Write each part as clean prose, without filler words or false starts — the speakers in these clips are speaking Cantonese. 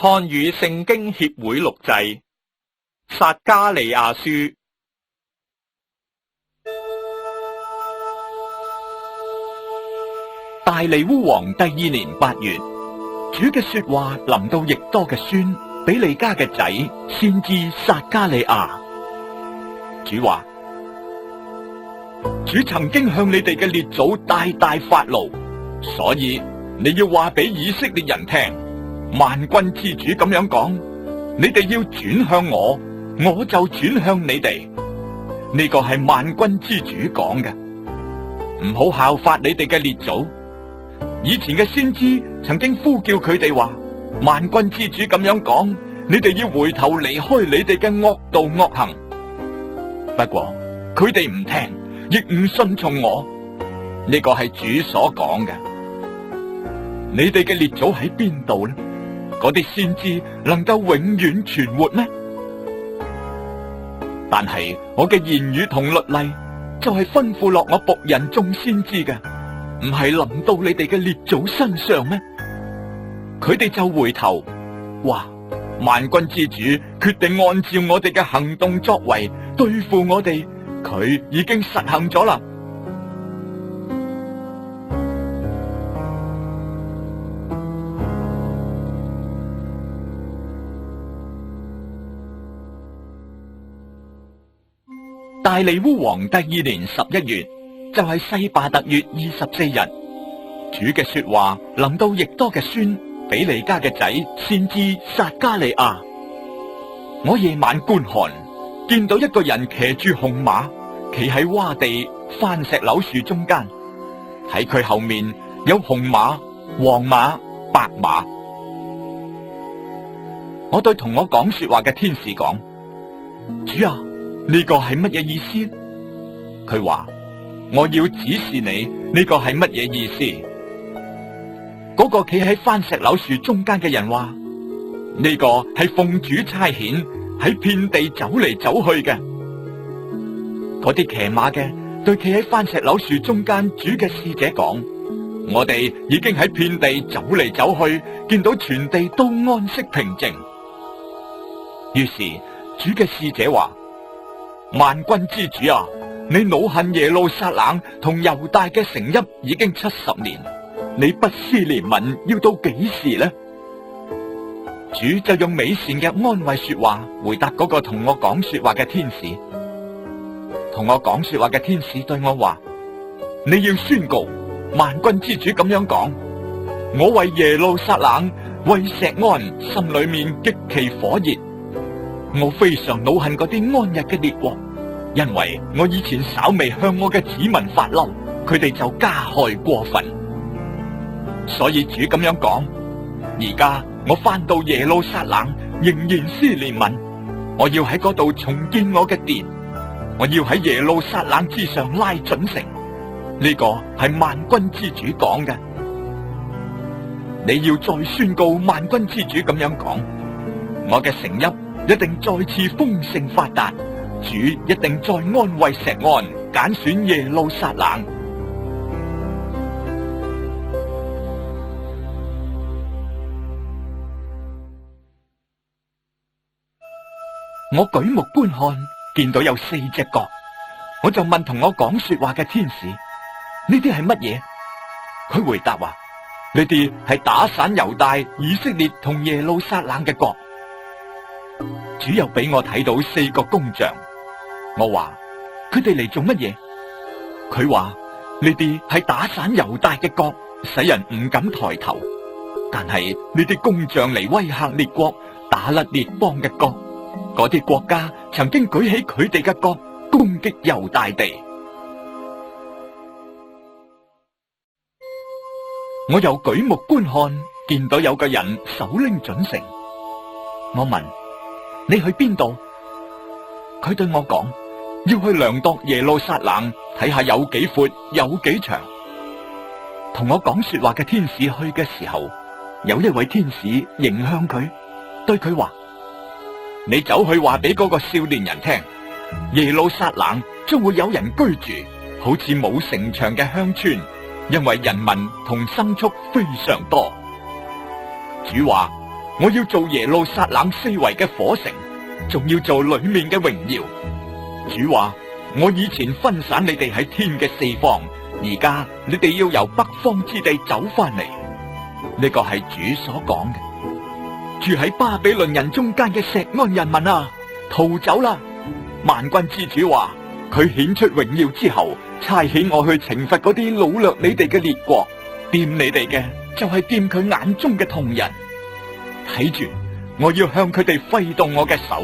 漢語聖經協會錄製，撒迦利亞書。大利烏王第2年8月，主嘅說話臨到易多嘅孫比利家嘅仔先知撒迦利亞。主話：主曾經向你哋嘅列祖大大發怒，所以你要話俾以色列人聽，萬軍之主咁樣講，你哋要轉向我，我就轉向你哋。呢個係萬軍之主講嘅，唔好效法你哋嘅列祖。以前嘅先知曾經呼叫佢哋話，萬軍之主咁樣講，你哋要回頭離開你哋嘅惡道惡行。不過佢哋唔聽，亦唔信從我。呢個係主所講嘅。你哋嘅列祖喺邊度呢？嗰啲先知能夠永遠存活咩？但係我嘅言語同律例就係吩咐落我僕人眾先知嘅，唔係臨到你哋嘅列祖身上咩？佢哋就回頭話，萬軍之主決定按照我哋嘅行動作為對付我哋，佢已經實行咗啦。大利烏王第2年11月，就係西巴特月24日，主嘅說話臨到易多嘅孫比利家嘅仔先知撒迦利亞。我夜晚觀看，見到一個人騎住紅馬，企喺窪地番石榴樹中間，喺佢後面有紅馬、黃馬、白馬。我對同我講說話嘅天使講：主啊，呢個係乜嘢意思？佢話：我要指示你呢個係乜嘢意思。嗰個企喺番石榴樹中間嘅人話：呢個係奉主差遣喺遍地走嚟走去嘅。嗰啲騎馬嘅對企喺番石榴樹中間主嘅使者講：我哋已經喺遍地走嚟走去，見到全地都安息平靜。於是主嘅使者話：萬軍之主啊，你惱恨耶路撒冷同猶大嘅城邑已經70年，你不施憐憫要到幾時呢？主就用美善嘅安慰說話回答嗰個同我講說話嘅天使。同我講說話嘅天使對我話：你要宣告萬軍之主咁樣講，我為耶路撒冷為錫安心裏面極其火熱，我非常惱恨嗰啲安逸嘅列國，因為我以前稍微向我嘅子民發嬲，佢哋就加害過分。所以主咁樣講，而家我翻到耶路撒冷，仍然施憐憫，我要喺嗰度重建我嘅殿，我要喺耶路撒冷之上拉準繩。呢個係萬軍之主講嘅。你要再宣告萬軍之主咁樣講，我嘅城邑一定再次豐盛發達，主一定再安慰錫安，揀選耶路撒冷。我舉目觀看，見到有4隻角，我就問同我講說話嘅天使：呢啲係乜嘢？佢回答話：呢啲係打散猶大、以色列同耶路撒冷嘅角。主又俾我睇到4個工匠，我話：佢哋嚟做乜嘢？佢話：呢啲係打散猶大嘅角，使人唔敢抬頭。但係呢啲工匠嚟威嚇列國，打甩列邦嘅角。嗰啲國家曾經舉起佢哋嘅角，攻擊猶大地。我又舉目觀看，見到有個人手拎準繩。我問：你去邊度？佢對我講：要去量度耶路撒冷，睇下有幾闊，有幾長。同我講說話嘅天使去嘅時候，有一位天使迎向佢，對佢話：你走去話俾嗰個少年人聽，耶路撒冷將會有人居住，好似冇城牆嘅鄉村，因為人民同牲畜非常多。主話：我要做耶路撒冷四圍嘅火城，仲要做裏面嘅榮耀。主話：我以前分散你哋喺天嘅四方，而家你哋要由北方之地走翻嚟。呢個係主所講嘅。住喺巴比倫人中間嘅錫安人民啊，逃走啦！萬軍之主話：佢顯出榮耀之後，差遣我去懲罰嗰啲擄掠你哋嘅列國，掂你哋嘅就係掂佢眼中嘅瞳人。睇住，我要向佢哋揮動我嘅手，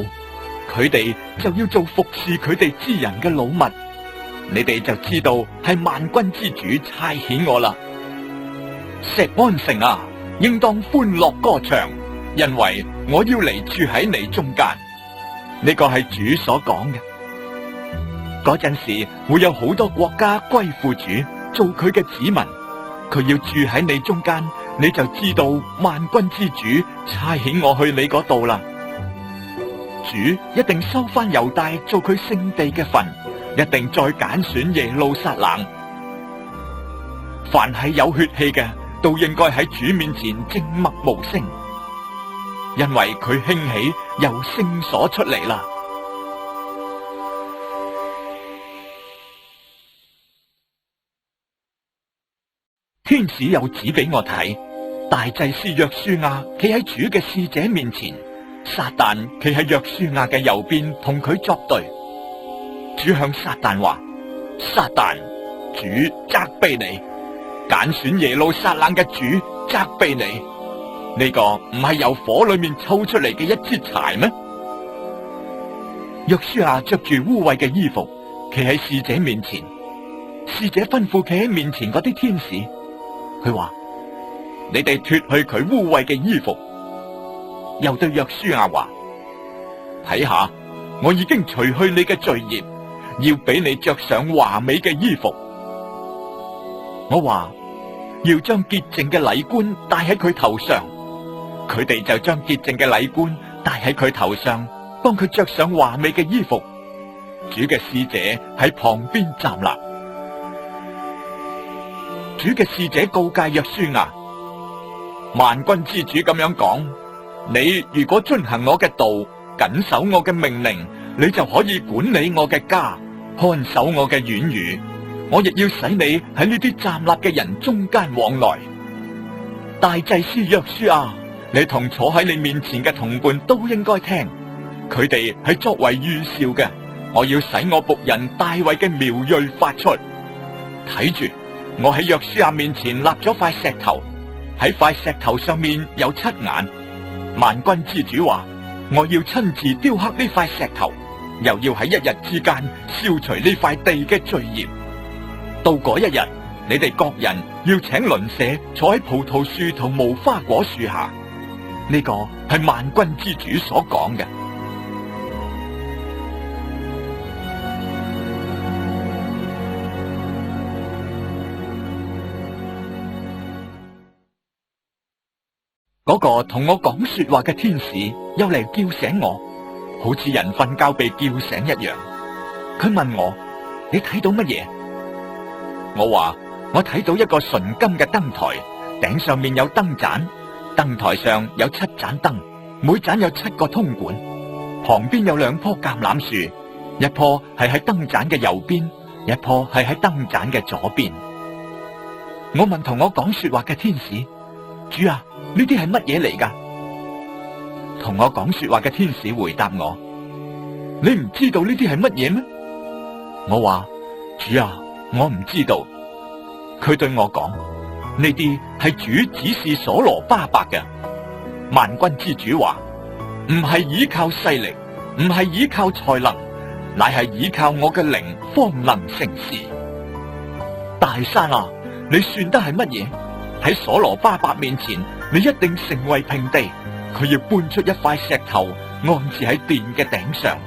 佢哋就要做服侍佢哋之人嘅擄物。你哋就知道係萬軍之主差遣我啦。錫安城啊，應當歡樂歌唱，因為我要嚟住喺你中間。呢個係主所講嘅。嗰陣時會有好多國家歸附主，做佢嘅子民。佢要住喺你中間，你就知道萬軍之主差遣我去你嗰度啦。主一定收翻猶大做佢聖地嘅份，一定再揀選耶路撒冷。凡係有血氣嘅，都應該喺主面前靜默無聲，因為佢興起由聖所出嚟啦。天使又指俾我睇，大祭司約書亞企喺主嘅使者面前，撒旦企喺約書亞嘅右邊同佢作對。主向撒旦話：撒旦，主責備你，揀選耶路撒冷嘅主責備你。呢個唔係由火裏面抽出嚟嘅一支柴咩？約書亞着住污穢嘅衣服，企喺使者面前。使者吩咐企喺面前嗰啲天使，佢話：你哋脫去佢污穢嘅衣服。又對約書亞話：睇下，我已經除去你嘅罪孽，要俾你着上華美嘅衣服。我話要將潔淨嘅禮冠戴喺佢頭上，佢哋就將潔淨嘅禮冠戴喺佢頭上，幫佢着上華美嘅衣服。主嘅使者喺旁邊站立。主嘅使者告誡約書亞：萬軍之主咁樣講，你如果遵行我嘅道，謹守我嘅命令，你就可以管理我嘅家，看守我嘅院宇。我亦要使你喺呢啲站立嘅人中間往來。大祭司約書亞，你同坐喺你面前嘅同伴都應該聽，佢哋係作為預兆嘅。我要使我僕人大衛嘅苗裔發出。睇住，我喺約書亞面前立咗塊石頭，喺塊石頭上面有7眼。萬軍之主話：我要親自雕刻呢塊石頭，又要喺一日之間消除呢塊地嘅罪孽。到嗰一日，你哋各人要請鄰舍坐喺葡萄樹同無花果樹下。呢個係萬軍之主所講嘅。嗰個同我講說話嘅天使又嚟叫醒我，好似人瞓覺被叫醒一樣。佢問我：你睇到乜嘢？我話：我睇到一個純金嘅燈台，頂上面有燈盞，燈台上有7盞燈，每盞有7個通管，旁邊有2棵橄欖樹，一棵係喺燈盞嘅右邊，一棵係喺燈盞嘅左邊。我問同我講說話嘅天使：主啊，呢啲係乜嘢嚟㗎？同我講說話嘅天使回答我：你唔知道呢啲係乜嘢咩？我話：主啊，我唔知道。佢對我講：呢啲係主指示所羅巴伯嘅。萬軍之主話：唔係依靠勢力，唔係依靠才能，乃係依靠我嘅靈方能成事。大山啊，你算得係乜嘢？喺所羅巴伯面前，你一定成為平地。佢要搬出一塊石頭，安置喺殿嘅頂上。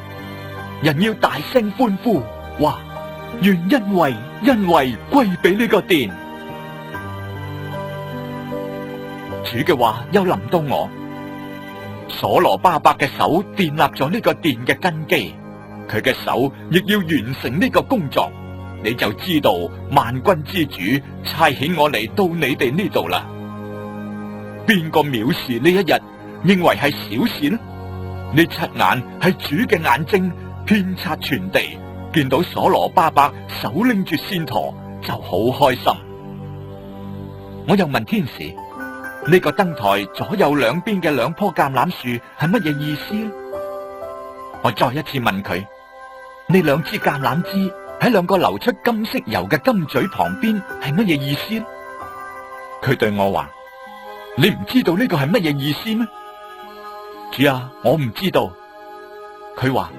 人要大聲歡呼，話：願恩惠歸俾呢個殿。主嘅話又臨到我，所羅巴伯嘅手建立咗呢個殿嘅根基，佢嘅手亦要完成呢個工作。你就知道萬軍之主差遣我嚟到你哋呢度啦。邊個藐視呢一日，認為係小事呢？呢七眼係主嘅眼睛，遍察全地，見到所羅巴伯手拎住線鉈就好開心。我又問天使：呢個燈台左右兩邊嘅兩棵橄欖樹係乜嘢意思呢？我再一次問佢：呢兩支橄欖枝喺兩個流出金色油嘅金嘴旁邊係乜嘢意思呢？佢對我話：你唔知道呢個係乜嘢意思咩？主啊，我唔知道。佢話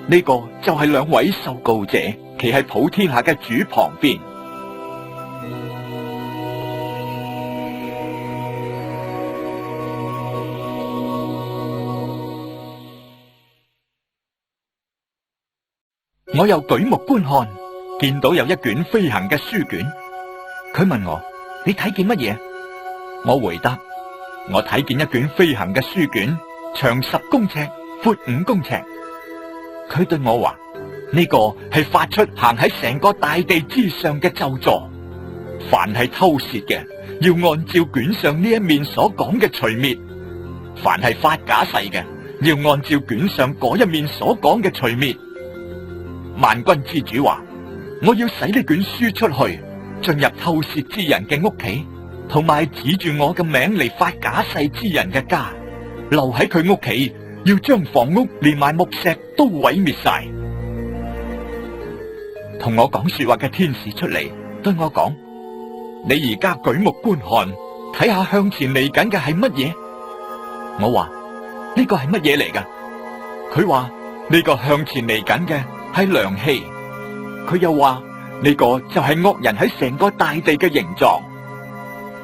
呢個就係兩位受膏者企喺普天下嘅主旁邊。我又舉目觀看，見到有一卷飛行嘅書卷。佢問我：你睇見乜嘢？我回答：我睇見一卷飛行嘅書卷，長10公尺，闊5公尺。佢對我話：呢個係發出行喺成個大地之上嘅咒詛，凡係偷竊嘅，要按照卷上呢一面所講嘅除滅；凡係發假誓嘅，要按照卷上嗰一面所講嘅除滅。萬軍之主話：我要使呢卷書出去，進入偷竊之人嘅屋企，同埋指住我嘅名嚟發假誓之人嘅家，留喺佢屋企，要將房屋連埋木石都毀滅晒。同我講說話嘅天使出嚟對我講：你而家舉目觀看，睇下向前嚟緊嘅係乜嘢？我話：呢個係乜嘢嚟噶？佢話：呢個向前嚟緊嘅係量器。佢又話：呢個就係惡人喺成個大地嘅形狀。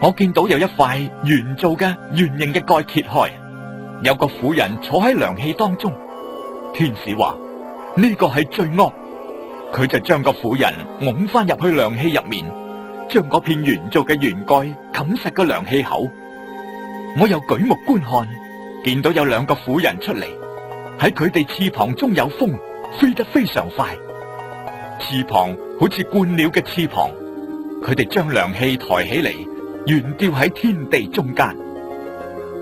我見到有一塊圓做嘅圓形嘅蓋揭開，有個婦人坐喺量器當中。天使話：呢個係罪惡。佢就將個婦人拱翻入去量器入面，將嗰片圓做嘅圓蓋冚實個量器口。我又舉目觀看，見到有兩個婦人出嚟，喺佢哋翅膀中有風，飛得非常快，翅膀好似鸛鳥嘅翅膀。佢哋將量器抬起嚟，懸吊喺天地中間。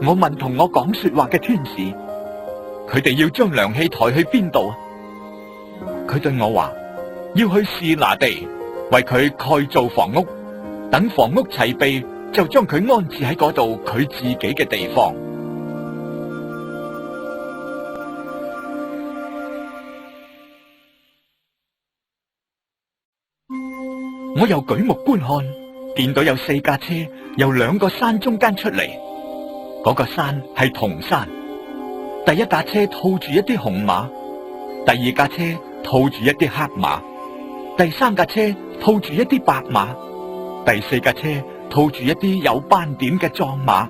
我問同我講說話嘅天使：佢哋要將量器抬去邊度啊？佢對我話：要去示拿地，為佢蓋造房屋，等房屋齊備，就將佢安置喺嗰度佢自己嘅地方。我又舉目觀看，見到有4架車由2個山中間出嚟。嗰個山係銅山。第一架車套住一啲紅馬，第二架車套住一啲黑馬，第三架車套住一啲白馬，第4架車套住一啲有斑點嘅壯馬。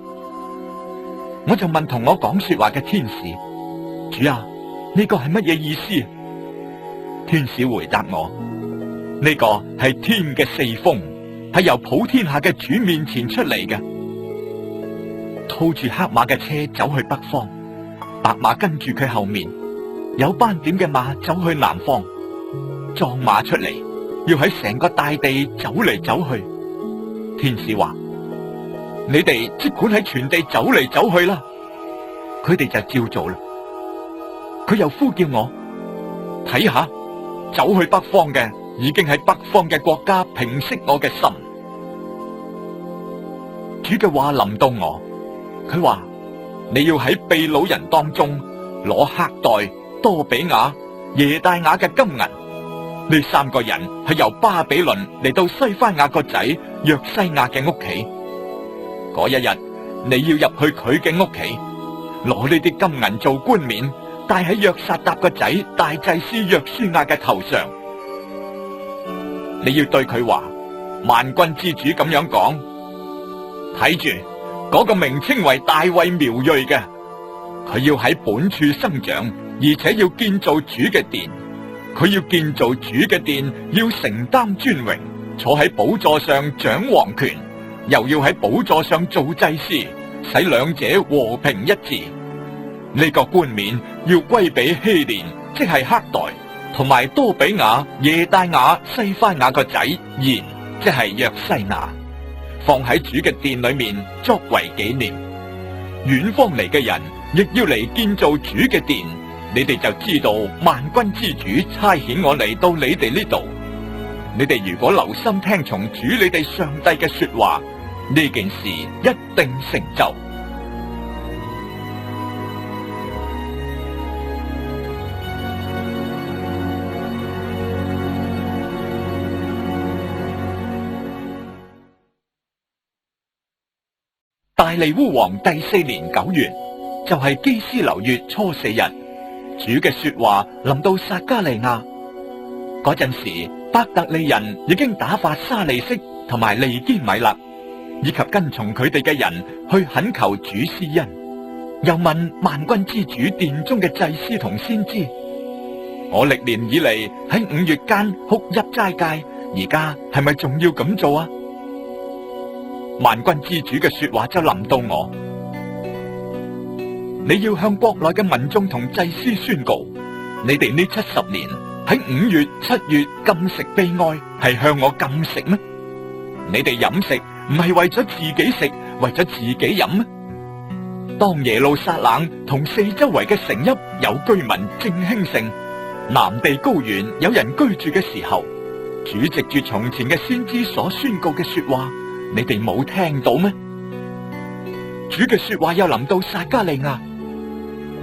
我就問同我講說話嘅天使：主啊，呢個係乜嘢意思？天使回答我：呢個係天嘅4風，係由普天下嘅主面前出嚟嘅。套住黑馬嘅車走去北方，白馬跟住佢後面，有斑點嘅馬走去南方。壯馬出嚟，要喺成個大地走嚟走去。天使話：你哋即管喺全地走嚟走去啦。佢哋就照做啦。佢又呼叫我睇下，走去北方嘅已經喺北方嘅國家平息我嘅心。主嘅話臨到我，佢話：你要喺秘魯人當中攞黑代、多比亞、耶大雅嘅金銀。呢3個人係由巴比倫嚟到西番雅個仔約西亞嘅屋企。嗰一日，你要入去佢嘅屋企，攞呢啲金銀做冠冕，戴喺約撒答個仔大祭司約書亞嘅頭上。你要對佢話：萬軍之主咁樣講，睇住嗰個名稱為大衛苗裔嘅，佢要喺本處生長，而且要建造主嘅殿。佢要建造主嘅殿，要承擔尊榮，坐喺寶座上掌王權，又要喺寶座上做祭司，使兩者和平一致。呢個冠冕要歸俾希連，即係黑代，同埋多比亞、耶大雅、西番雅個仔延，即係約西亞，放喺主嘅殿裏面作為紀念。遠方嚟嘅人亦要嚟建造主嘅殿，你哋就知道萬軍之主差遣我嚟到你哋呢度。你哋如果留心聽從主你哋上帝嘅說話，呢件事一定成就。大利烏王第4年9月，就係基斯流月初4日，主嘅說話臨到撒迦利亞。嗰陣時，伯特利人已經打發沙利色同埋利堅米勒，以及跟從佢哋嘅人去懇求主施恩，又問萬軍之主殿中嘅祭司同先知：我歷年以嚟喺5月間哭泣齋戒，而家係咪仲要咁做啊？萬軍之主嘅說話就臨到我：你要向國內嘅民眾同祭司宣告，你哋呢70年喺5月、7月禁食悲哀，係向我禁食咩？你哋飲食唔係為咗自己食，為咗自己飲咩？當耶路撒冷同四周圍嘅城邑有居民正興盛，南地高原有人居住嘅時候，主藉住從前嘅先知所宣告嘅說話，你哋冇聽到咩？主嘅說話又臨到撒迦利亞：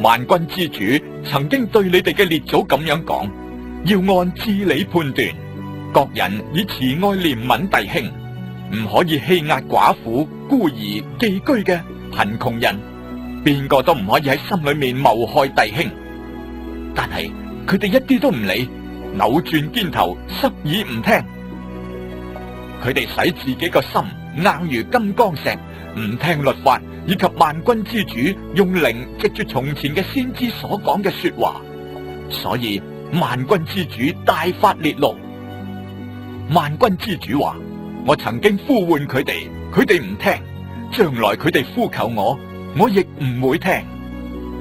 萬軍之主曾經對你哋嘅列祖咁樣講，要按治理判斷，各人以慈愛憐憫弟兄，唔可以欺壓寡婦、孤兒、寄居嘅貧窮人，邊個都唔可以喺心裏面謀害弟兄。但係佢哋一啲都唔理，扭轉肩頭，濕耳唔聽。佢哋使自己個心硬如金剛石，唔聽律法，以及萬軍之主用靈藉住從前嘅先知所講嘅說話，所以萬軍之主大發烈怒。萬軍之主話：我曾經呼喚佢哋，佢哋唔聽；將來佢哋呼求我，我亦唔會聽。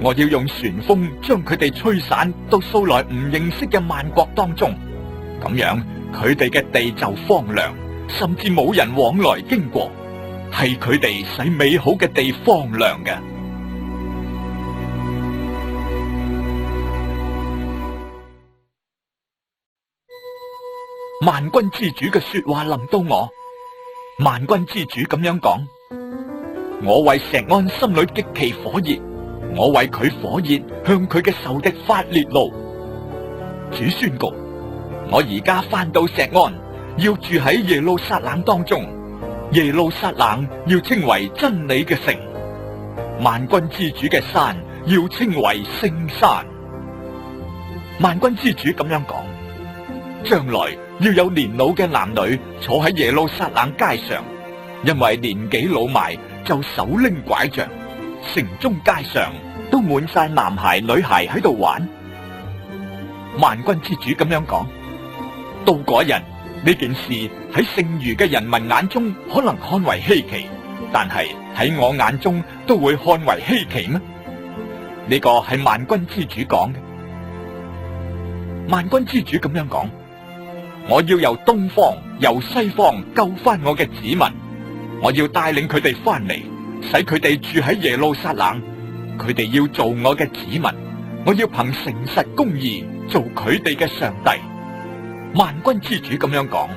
我要用旋風將佢哋吹散到素來唔認識嘅萬國當中，咁樣佢哋嘅地就荒涼，甚至冇人往來經過，係佢哋使美好嘅地荒涼嘅。萬軍之主嘅說話臨到我，萬軍之主咁樣講：我為錫安心裏極其火熱，我為佢火熱，向佢嘅仇敵發烈怒。主宣告：我而家翻到錫安，要住喺耶路撒冷當中，耶路撒冷要稱為真理嘅城，萬軍之主嘅山要稱為聖山。萬軍之主咁樣講：將來要有年老嘅男女坐喺耶路撒冷街上，因為年紀老邁就手拎拐杖，城中街上都滿晒男孩女孩喺度玩。萬軍之主咁樣講：到嗰日，呢件事喺剩餘嘅人民眼中可能看為稀奇，但係喺我眼中都會看為稀奇咩？呢個係萬軍之主講嘅。萬軍之主咁樣講：我要由東方由西方救翻我嘅子民，我要帶領佢哋翻嚟，使佢哋住喺耶路撒冷，佢哋要做我嘅子民，我要憑誠實公義做佢哋嘅上帝。萬軍之主咁樣講：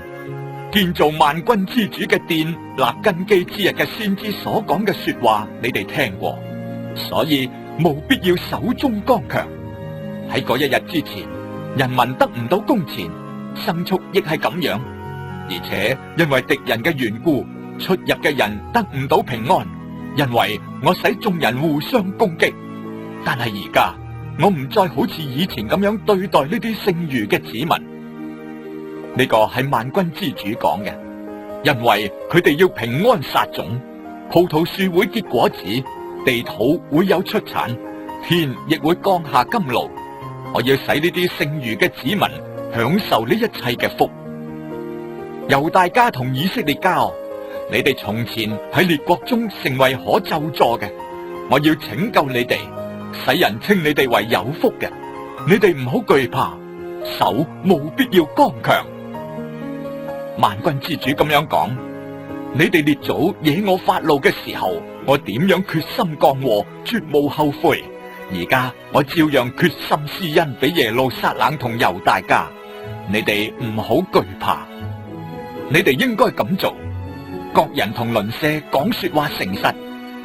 建造萬軍之主嘅殿，立根基之日嘅先知所講嘅說話，你哋聽過，所以務必要手中剛強。喺嗰一日之前，人民得唔到工錢，牲畜亦係咁樣，而且因為敵人嘅緣故，出入嘅人得唔到平安，因為我使眾人互相攻擊。但係而家我唔再好似以前咁樣對待呢啲剩餘嘅子民。呢個係萬軍之主講嘅，因為佢哋要平安撒種，葡萄樹會結果子，地土會有出產，天亦會降下甘露。我要使呢啲剩餘嘅子民享受呢一切嘅福。猶大家同以色列家，你哋從前喺列國中成為可咒詛嘅，我要拯救你哋，使人稱你哋為有福嘅。你哋唔好懼怕，手務必要剛強。萬軍之主咁樣講：你哋列祖惹我發怒嘅時候，我點樣決心降禍，絕無後悔。而家我照樣決心施恩俾耶路撒冷同猶大家。你哋唔好懼怕，你哋應該咁做。各人同鄰舍講說話誠實，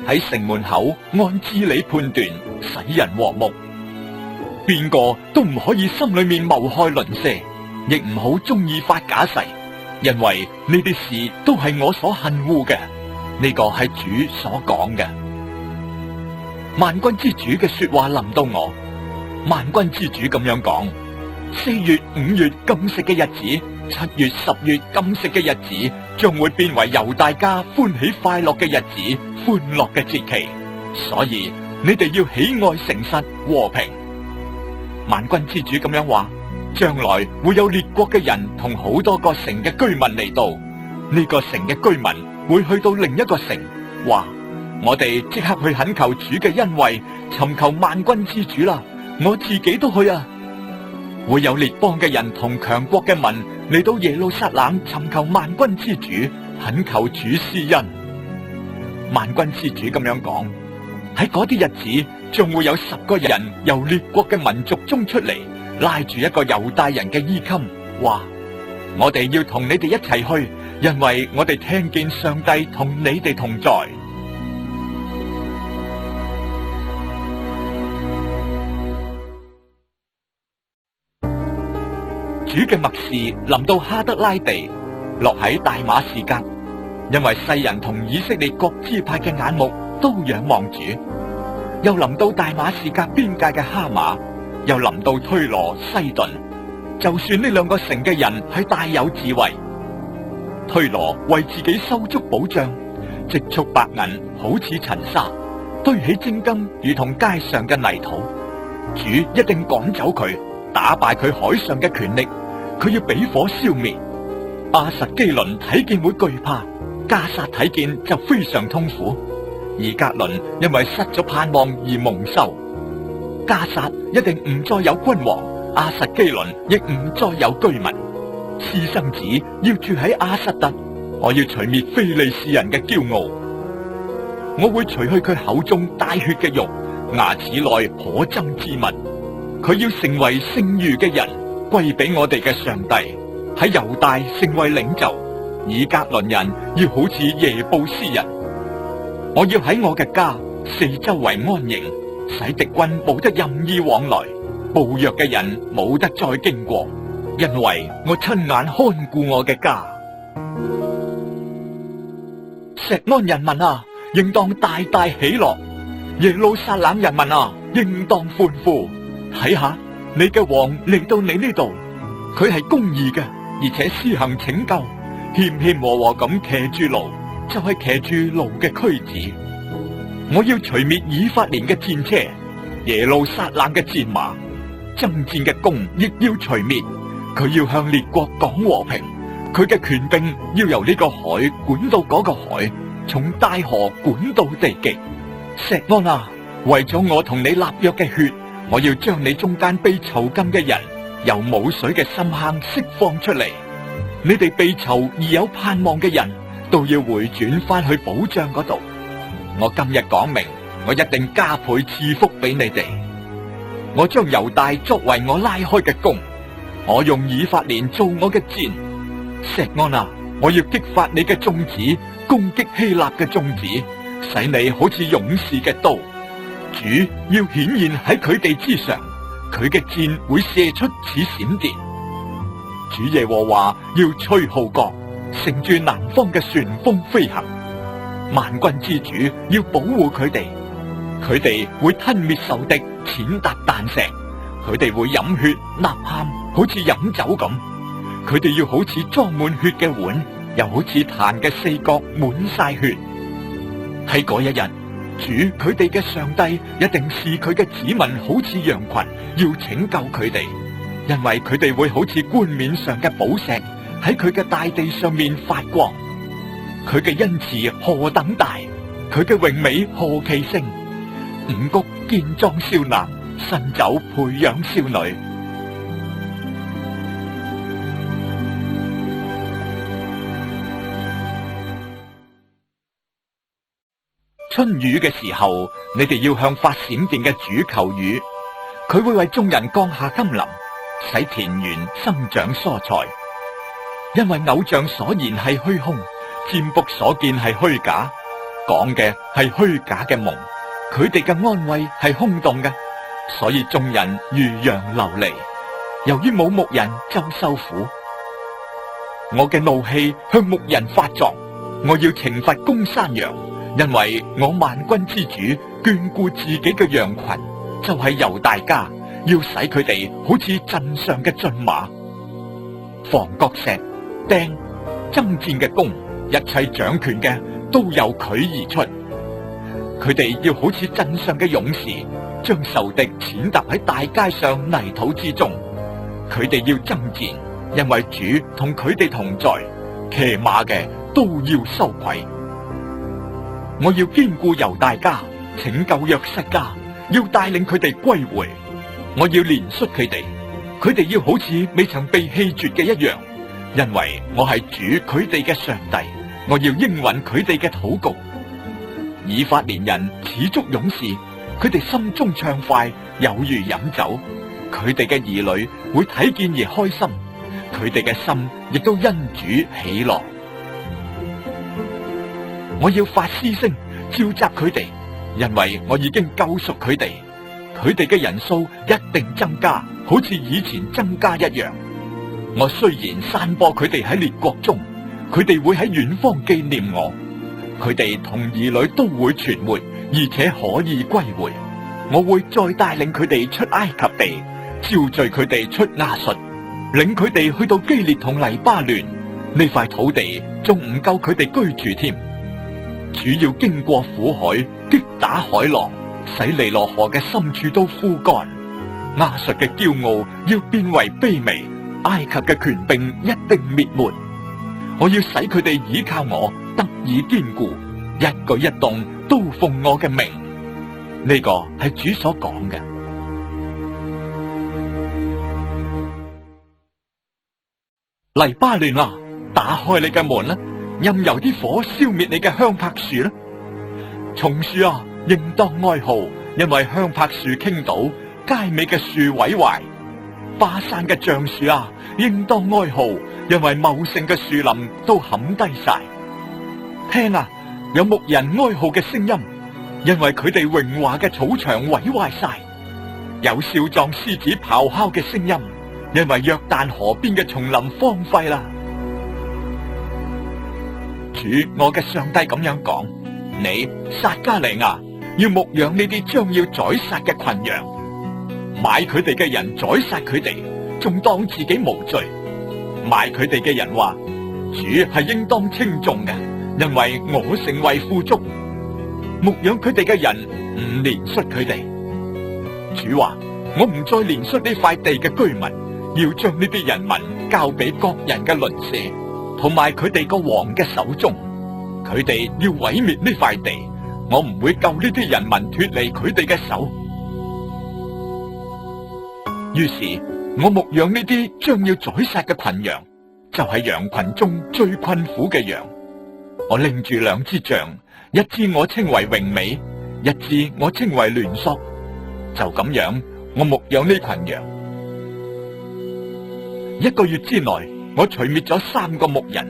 喺城門口按知理判斷，使人和睦。邊個都唔可以心裏面謀害鄰舍，亦唔好中意發假誓，因為呢啲事都係我所恨惡嘅。呢個係主所講嘅。萬軍之主嘅說話臨到我，萬軍之主咁樣講：4月、5月禁食嘅日子，7月、10月禁食嘅日子，將會變為猶大家歡喜快樂嘅日子，歡樂嘅節期。所以你哋要喜愛誠實和平。萬軍之主咁樣話：將來會有列國嘅人同好多個城嘅居民嚟到，呢個城嘅居民會去到另一個城，話：我哋即刻去懇求主嘅恩惠，尋求萬軍之主啦！我自己都去啊！會有列邦嘅人同強國嘅民嚟到耶路撒冷尋求萬軍之主，懇求主施恩。萬軍之主咁樣講：喺嗰啲日子，將會有10個人由列國嘅民族中出嚟，拉住一個猶大人嘅衣襟，話：我哋要同你哋一齊去，因為我哋聽見上帝同你哋同在。主嘅默示臨到哈德拉地，落喺大馬士革，因為世人同以色列各支派嘅眼目都仰望主。又臨到大馬士革邊界嘅哈馬，又臨到推羅西頓。就算呢兩個城嘅人係大有智慧，推羅為自己收足保障，積蓄白銀好似塵沙，堆起精金如同街上嘅泥土。主一定趕走佢，打敗佢海上嘅權力，佢要俾火消滅。亞實基倫睇見會懼怕，加薩睇見就非常痛苦。以革倫因為失咗盼望而蒙羞，加薩一定唔再有君王，亞實基倫亦唔再有居民。私生子要住喺亞實突，我要除滅非利士人嘅驕傲，我會除去佢口中帶血嘅肉，牙齒內可憎之物。佢要成為剩餘嘅人，歸俾我哋嘅上帝，喺猶大成為領袖。以革倫人要好似耶布斯人。我要喺我嘅家四周圍安營，使敵軍冇得任意往來，暴虐嘅人冇得再經過，因為我親眼看顧我嘅家。錫安人民啊，應當大大喜樂；耶路撒冷人民啊，應當歡呼。睇下，你嘅王嚟到你呢度，佢係公義嘅，而且施行拯救，謙謙和和咁騎住驢，就係騎住驢嘅駒子。我要除滅以法蓮嘅戰車，耶路撒冷嘅戰馬，爭戰嘅弓亦要除滅。佢要向列國講和平，佢嘅權柄要由呢個海管到嗰個海，從大河管到地極。錫安啊，為咗我同你立約嘅血，我要將你中間被囚禁嘅人由冇水嘅深坑釋放出嚟。你哋被囚而有盼望嘅人都要回轉翻去保障嗰度。我今日講明，我一定加倍賜福俾你哋。我將猶大作為我拉開嘅弓，我用以法蓮做我嘅箭。錫安啊，我要激發你嘅眾子，攻擊希臘嘅眾子，使你好似勇士嘅刀。主要顯現喺佢哋之上，佢嘅箭會射出似閃電。主耶和華要吹號角，乘住南方嘅旋風飛行。萬軍之主要保護佢哋，佢哋會吞滅仇敵，踐踏彈石。佢哋會飲血吶喊，好似飲酒咁。佢哋要好似裝滿血嘅碗，又好似壇嘅四角滿晒血。喺嗰一日，主佢哋嘅上帝一定視佢嘅子民好似羊群，要拯救佢哋，因為佢哋會好似冠冕上嘅寶石，喺佢嘅大地上面發光。佢嘅恩慈何等大，佢嘅榮美何其盛。五穀健壯少男，新酒培養少女。春雨嘅時候，你哋要向發閃電嘅主求雨，佢會為眾人降下甘霖，使田園生長蔬菜。因為偶像所言係虛空，占卜所見係虛假，講嘅係虛假嘅夢，佢哋嘅安慰係空洞嘅，所以眾人如羊流離，由於冇牧人就受苦。我嘅怒氣向牧人發作，我要懲罰公山羊，因為我萬軍之主眷顧自己嘅羊群，就係猶大家，要使佢哋好似陣上嘅駿馬。房角石、釘、爭戰嘅弓，一切掌權嘅都由佢而出。佢哋要好似陣上嘅勇士，將仇敵踐踏喺大街上泥土之中。佢哋要爭戰，因為主同佢哋同在，騎馬嘅都要羞愧。我要堅固猶大家，拯救約瑟家，要帶領佢哋歸回。我要憐恤佢哋，佢哋要好似未曾被棄絕嘅一樣，因為我係主佢哋嘅上帝。我要應允佢哋嘅禱告。以法蓮人似足勇士，佢哋心中暢快，有如飲酒。佢哋嘅兒女會睇見而開心，佢哋嘅心亦都因主喜樂。我要發嘶聲召集佢哋，因為我已經救贖佢哋。佢哋嘅人數一定增加，好似以前增加一樣。我雖然散播佢哋喺列國中，佢哋會喺遠方紀念我。佢哋同兒女都會存活，而且可以歸回。我會再帶領佢哋出埃及地，招聚佢哋出亞述，領佢哋去到基列同黎巴嫩。呢塊土地仲唔夠佢哋居住添。主要經過苦海，擊打海浪，使尼羅河嘅深處都枯乾。亞述嘅驕傲要變為卑微，埃及嘅權柄一定滅沒。我要使佢哋倚靠我，得以堅固，一舉一動都奉我嘅名。呢個係主所講嘅。黎巴嫩啊，打開你嘅門啦，任由啲火燒滅你嘅香柏樹啦。松樹啊，應當哀號，因為香柏樹傾倒，佳美嘅樹毀壞。巴山嘅橡樹啊，應當哀號，因為茂盛嘅樹林都砍低晒。聽啊，有牧人哀號嘅聲音，因為佢哋榮華嘅草場毀壞晒。有少壯獅子咆哮嘅聲音，因為約旦河邊嘅叢林荒廢啦。主我嘅上帝咁樣講，你撒迦利亞要牧養呢啲將要宰殺嘅群羊，買佢哋嘅人宰殺佢哋，仲當自己無罪。賣佢哋嘅人話，主係應當稱頌嘅，因為我成為富足。牧養佢哋嘅人唔憐恤佢哋。主話，我唔再憐恤呢塊地嘅居民，要將呢啲人民交俾各人嘅鄰舍，同埋佢哋個王嘅手中。佢哋要毀滅呢塊地，我唔會救呢啲人民脫離佢哋嘅手。於是我牧養呢啲將要宰殺嘅群羊，就係羊群中最困苦嘅羊。我拎住兩支杖，一支我稱為榮美，一支我稱為聯索。就咁樣，我牧養呢群羊。1個月之內，我除滅咗3個牧人，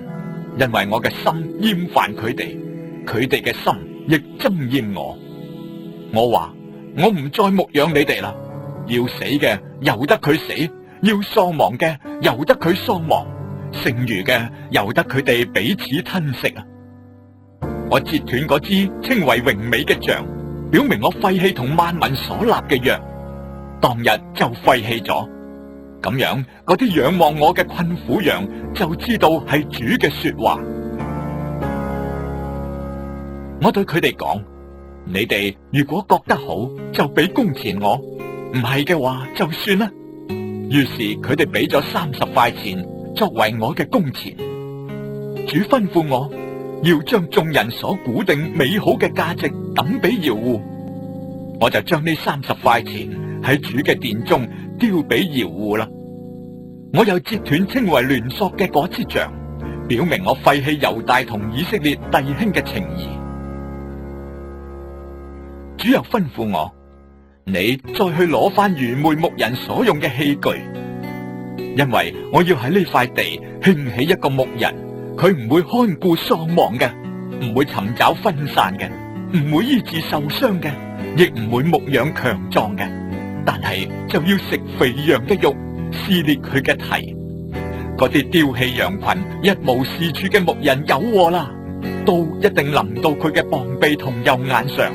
因為我嘅心厭煩佢哋，佢哋嘅心亦憎厭我。我話，我唔再牧養你哋啦，要死嘅由得佢死，要喪亡嘅由得佢喪亡，剩餘嘅由得佢哋彼此吞食啊！我截斷嗰支稱為榮美嘅杖，表明我廢棄同萬民所立嘅約，當日就廢棄咗。咁樣，嗰啲仰望我嘅困苦羊就知道係主嘅說話。我對佢哋講，你哋如果覺得好，就俾工錢我，唔係嘅話就算啦。於是佢哋俾咗30塊錢作為我嘅工錢。主吩咐我要將眾人所估定美好嘅價值抌俾窯戶，我就將呢30塊錢喺主嘅殿中丟俾窯戶啦。我又截斷稱為聯索嘅嗰支杖，表明我廢棄猶大同以色列弟兄嘅情誼。主又吩咐我，你再去攞翻愚昧牧人所用嘅器具，因為我要喺呢塊地興起一個牧人，佢唔會看顧喪亡嘅，唔會尋找分散嘅，唔會醫治受傷嘅，亦唔會牧養強壯嘅，但係就要食肥羊嘅肉，撕裂佢嘅蹄。嗰啲丟棄羊群一無是處嘅牧人有禍啦，刀一定臨到佢嘅膀臂同右眼上，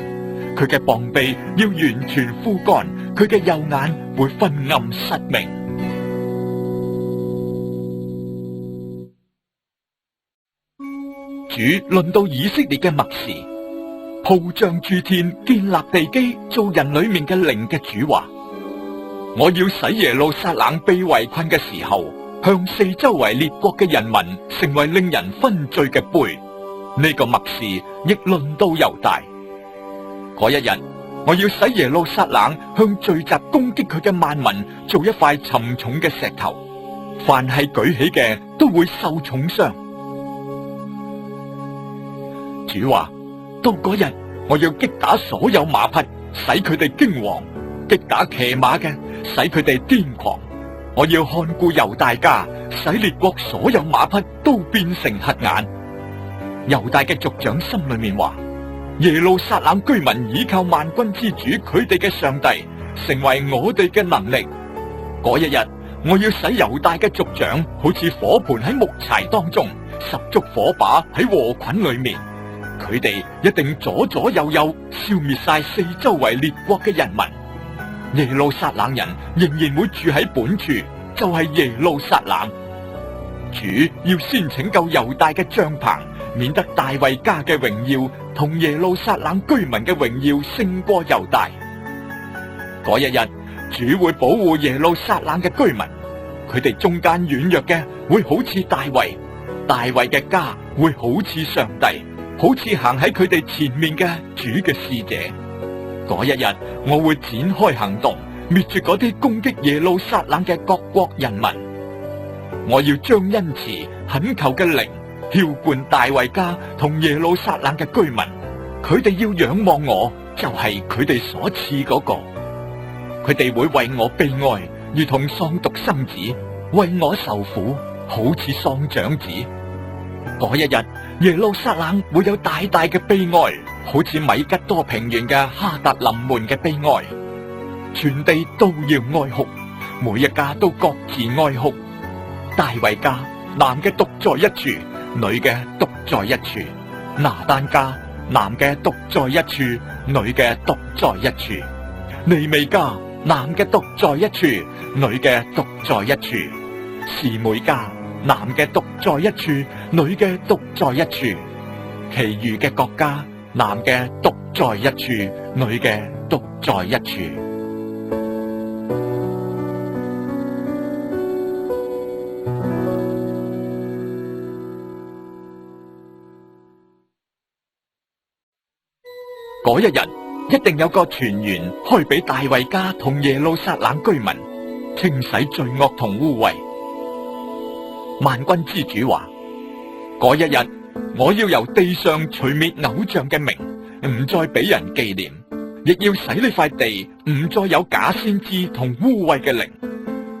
佢嘅膀臂要完全枯乾，佢嘅右眼會昏暗失明。主論到以色列嘅默示，鋪張諸天，建立地基，做人裏面嘅靈嘅主話：我要使耶路撒冷被圍困嘅時候，向四周圍列國嘅人民成為令人分醉嘅杯。呢個默示亦論到猶大。嗰一日，我要使耶路撒冷向聚集攻擊佢嘅萬民做一塊沉重嘅石頭，凡係舉起嘅都會受重傷。主話：到嗰日，我要擊打所有馬匹，使佢哋驚惶；擊打騎馬嘅，使佢哋癲狂。我要看顧猶大家，使列國所有馬匹都變成瞎眼。猶大嘅族長心裏面話：耶路撒冷居民倚靠萬軍之主佢哋嘅上帝，成為我哋嘅能力。嗰一日，我要使猶大嘅族長好似火盆喺木柴當中，十足火把喺禾捆裏面。佢哋一定左左右右消滅晒四周圍列國嘅人民。耶路撒冷人仍然會住喺本處，就係耶路撒冷。主要先拯救猶大嘅帳篷，免得大衛家嘅榮耀同耶路撒冷居民嘅榮耀勝過猶大。嗰一日，主會保護耶路撒冷嘅居民，佢哋中間軟弱嘅會好似大衛，大衛嘅家會好似上帝，好似行喺佢哋前面嘅主嘅使者。嗰一日，我會展開行動，滅絕嗰啲攻擊耶路撒冷嘅各國人民。我要將恩慈懇求嘅靈澆灌大衛家同耶路撒冷嘅居民，佢哋要仰望我，就係佢哋所賜嗰個。佢哋會為我悲哀，如同喪獨生子；為我受苦，好似喪長子。嗰一日，耶路撒冷會有大大嘅悲哀，好似米吉多平原嘅哈達林門嘅悲哀。全地都要哀哭，每一家都各自哀哭。大衛家男嘅獨在一處，女嘅獨在一處；拿單家男嘅獨在一處，女嘅獨在一處；利未家男嘅獨在一處，女嘅獨在一處；示每家男嘅獨在一處，女嘅獨在一處；其餘嘅國家男嘅獨在一處，女嘅獨在一處。嗰一日，一定有個泉源開俾大衛家同耶路撒冷居民，清洗罪惡同污穢。萬軍之主話：嗰一日，我要由地上除滅偶像嘅名，唔再俾人紀念，亦要使呢塊地唔再有假先知同污穢嘅靈。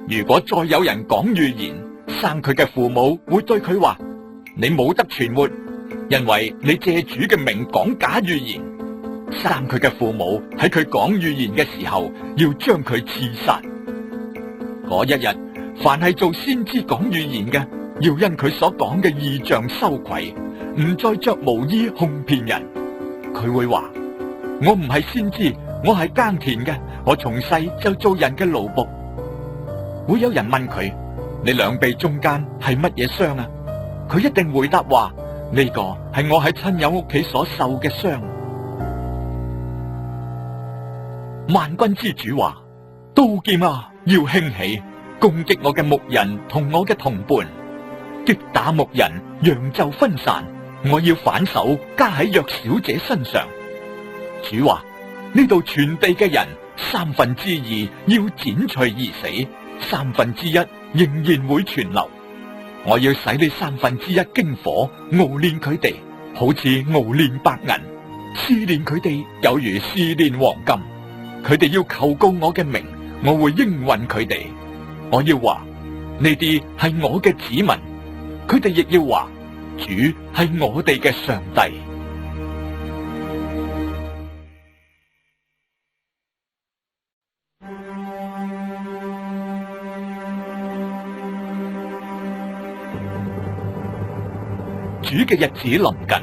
如果再有人講預言，生佢嘅父母會對佢話：你冇得存活，因為你借主嘅名講假預言。生佢嘅父母喺佢講預言嘅時候，要將佢刺殺。嗰一日，凡係做先知講預言嘅，要因佢所講嘅異象羞愧，唔再着毛衣哄騙人。佢會話：我唔係先知，我係耕田嘅，我從細就做人嘅奴僕。會有人問佢：你兩臂中間係乜嘢傷啊？佢一定回答話：呢個係我喺親友屋企所受嘅傷。萬軍之主話：刀劍啊，要興起，攻擊我嘅牧人同我嘅同伴，擊打牧人，羊就分散。我要反手加喺弱小者身上。主話：呢度全地嘅人2/3要剪除而死，1/3仍然會存留。我要使呢1/3經火熬煉佢哋，好似熬煉白銀。試煉佢哋有如試煉黃金。佢哋要求告我嘅名，我會應允佢哋。我要話呢啲係我嘅子民，佢哋亦要話主係我哋嘅上帝。主嘅日子臨近，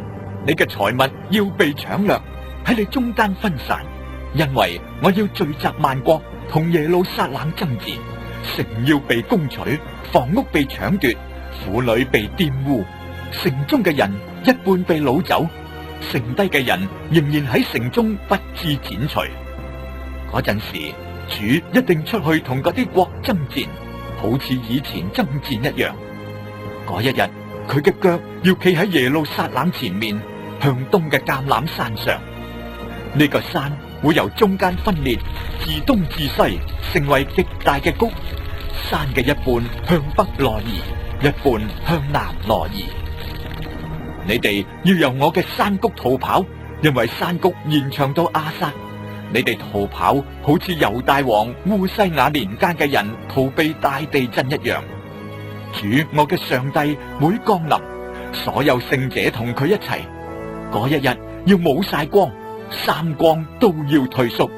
你嘅財物要被搶掠，喺你中間分散，因為我要聚集萬國同耶路撒冷爭戰，城要被攻取，房屋被搶奪，婦女被玷污，城中嘅人一半被擄走，剩低嘅人仍然喺城中不知剪除。嗰陣時，主一定出去同嗰啲國爭戰，好似以前爭戰一樣。嗰一日，佢嘅腳要企喺耶路撒冷前面，向東嘅橄欖山上。呢個山會由中間分裂，自東至西，成為極大嘅谷。山嘅一半向北挪移，一半向南挪移。你哋要由我嘅山谷逃跑，因為山谷延長到亞薩。你哋逃跑，好似猶大王烏西雅年間嘅人逃避大地震一樣。主我嘅上帝會降臨，所有聖者同佢一齊。嗰一日要冇晒光，三光都要退縮。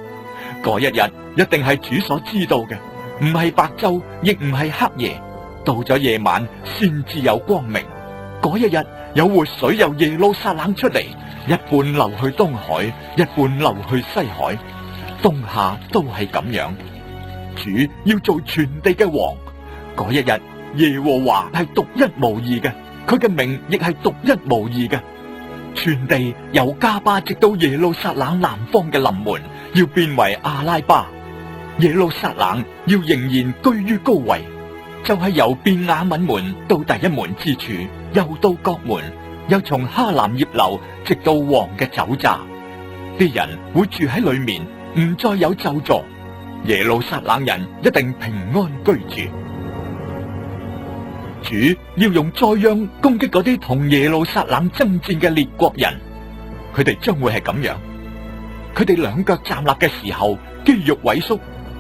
嗰一日一定係主所知道嘅，唔係白晝，亦唔係黑夜。到咗夜晚先至有光明。嗰一日有活水由耶路撒冷出嚟，一半流去東海，一半流去西海，冬夏都係咁樣。主要做全地嘅王。嗰一日耶和華係獨一無二嘅，佢嘅名亦係獨一無二嘅。全地由加巴直到耶路撒冷南方嘅臨門，要變為阿拉巴。耶路撒冷要仍然居於高位，就係由便雅憫門到第一門之處，又到角門，又從哈南葉流直到王嘅酒榨。啲人會住喺裏面，唔再有咒詛。耶路撒冷人一定平安居住。主要用災殃攻擊嗰啲同耶路撒冷爭戰嘅列國人，佢哋將會係咁樣。佢哋兩腳站立嘅時候，肌肉萎縮，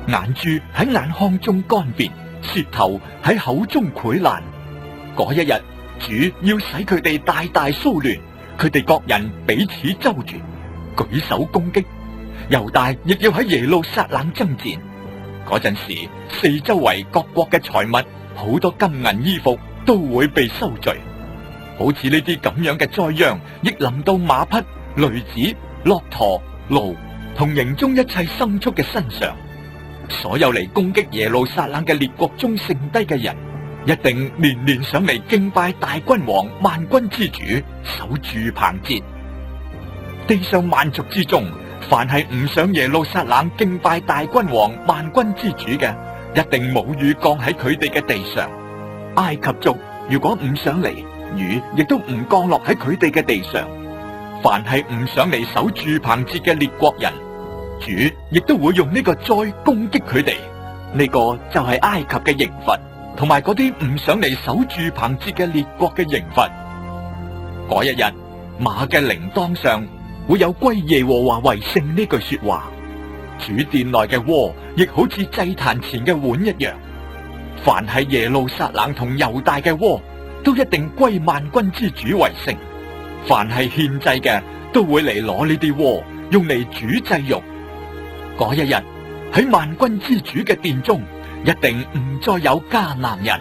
眼珠喺眼眶中乾變，舌頭喺口中潰爛。嗰一日，主要使佢哋大大騷亂，佢哋各人彼此周旋，舉手攻擊。猶大亦要喺耶路撒冷爭戰。嗰陣時，四周圍各國嘅財物，好多金銀衣服都會被收聚。好似呢啲咁樣嘅災殃，亦臨到馬匹、驢子、駱駝、驢同營中一切牲畜嘅身上。所有嚟攻擊耶路撒冷嘅列國中剩低嘅人，一定年年上嚟敬拜大君王萬軍之主，守住棚節。地上萬族之中，凡係唔上耶路撒冷敬拜大君王萬軍之主嘅，一定冇雨降喺佢哋嘅地上。埃及族如果唔上嚟，雨亦都唔降落喺佢哋嘅地上。凡係唔上嚟守住棚節嘅列國人，主亦都會用呢個災攻擊佢哋。呢個就係埃及嘅刑罰，同埋嗰啲唔上嚟守住棚節嘅列國嘅刑罰。嗰一日，馬嘅鈴鐺上會有歸耶和華為聖呢句說話。主殿內嘅鍋亦好似祭壇前嘅碗一樣。凡係耶路撒冷同猶大嘅鍋，都一定歸萬軍之主為聖。凡係獻祭嘅，都會嚟攞呢啲鍋，用嚟煮祭肉。嗰一日喺萬軍之主嘅殿中，一定唔再有迦南人。